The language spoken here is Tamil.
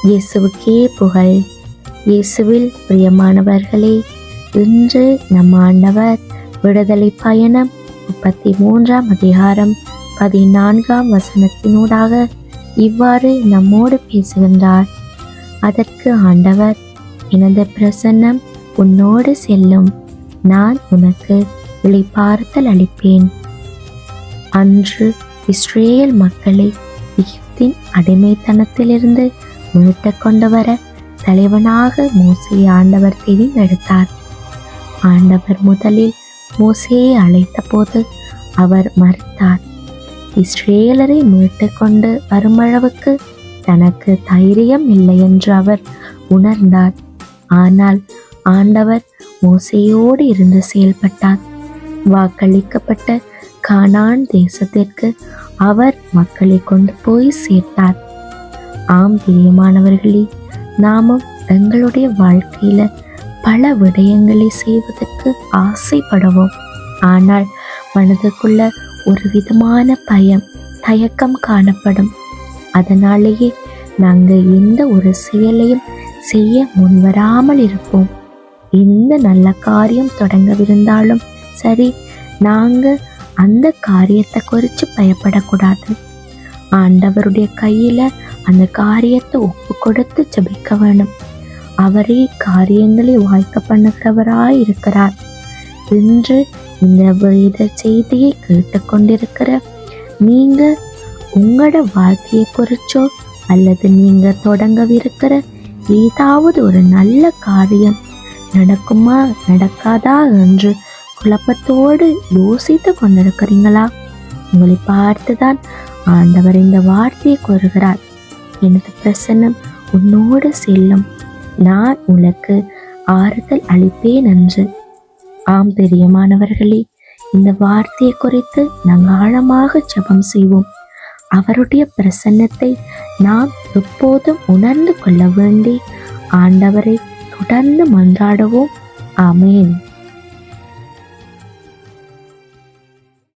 இயேசுவுக்கே புகழ். இயேசுவில் பிரியமானவர்களே, இன்று நம் ஆண்டவர் விடுதலை பயணம் 33ஆம் அதிகாரம் 14ஆம் வசனத்தினூடாக இவ்வாறு நம்மோடு பேசுகின்றார். அதற்கு ஆண்டவர், எனது பிரசன்னம் உன்னோடு செல்லும், நான் உனக்கு இளைப்பாறுதல் அளிப்பேன். அன்று இஸ்ரேல் மக்களை எகிப்தின் அடிமைத்தனத்திலிருந்து மீட்டு கொண்டு வர தலைவனாக மோசேயை ஆண்டவர் தெரிந்தெடுத்தார். ஆண்டவர் முதலில் மோசேயை அழைத்த போது அவர் மறுத்தார். இஸ்ரேலரை மீட்டு கொண்டு வருமளவுக்கு தனக்கு தைரியம் இல்லை என்று அவர் உணர்ந்தார். ஆனால் ஆண்டவர் மோசேயோடு இருந்து செயல்பட்டார். வாக்களிக்கப்பட்ட கானான் தேசத்திற்கு அவர் மக்களை கொண்டு போய் சேர்த்தார். ஆம் பிரியமானவர்களே, நாமும் எங்களுடைய வாழ்க்கையில பல விடயங்களை செய்வதற்கு ஆசைப்படுவோம். ஆனால் மனதுக்குள்ள ஒரு விதமான பயம், தயக்கம் காணப்படும். அதனாலேயே நாங்கள் எந்த ஒரு செயலையும் செய்ய முன்வராமல் இருப்போம். எந்த நல்ல காரியம் தொடங்கவிருந்தாலும் சரி, நாங்கள் அந்த காரியத்தை குறித்து பயப்படக்கூடாது. ஆண்டவருடைய கையில அந்த காரியத்தை ஒப்பு கொடுத்து ஜெபிக்க வேணும். அவரே காரியங்களை வாய்க்க பண்ணுகிறவராய் இருக்கிறார். இன்று இந்த வேத செய்தியை கேட்டுக்கொண்டிருக்கிற நீங்க உங்களோட வாழ்க்கையை குறிச்சோ அல்லது நீங்க தொடங்கவிருக்கிற ஏதாவது ஒரு நல்ல காரியம் நடக்குமா நடக்காதா என்று குழப்பத்தோடு யோசித்து கொண்டிருக்கிறீங்களா? உங்களை பார்த்துதான் ஆண்டவர் இந்த வார்த்தையை கூறுகிறார், எனது பிரசன்னம் உன்னோடு செல்லும், நான் உனக்கு ஆறுதல் அளிப்பேன் என்று. ஆம் பிரியமானவர்களே, இந்த வார்த்தையை குறித்து நாங்கள் ஆழமாக ஜெபம் செய்வோம். அவருடைய பிரசன்னத்தை நாம் எப்போதும் உணர்ந்து கொள்ள வேண்டி ஆண்டவரை தொடர்ந்து மன்றாடுவோம். ஆமேன்.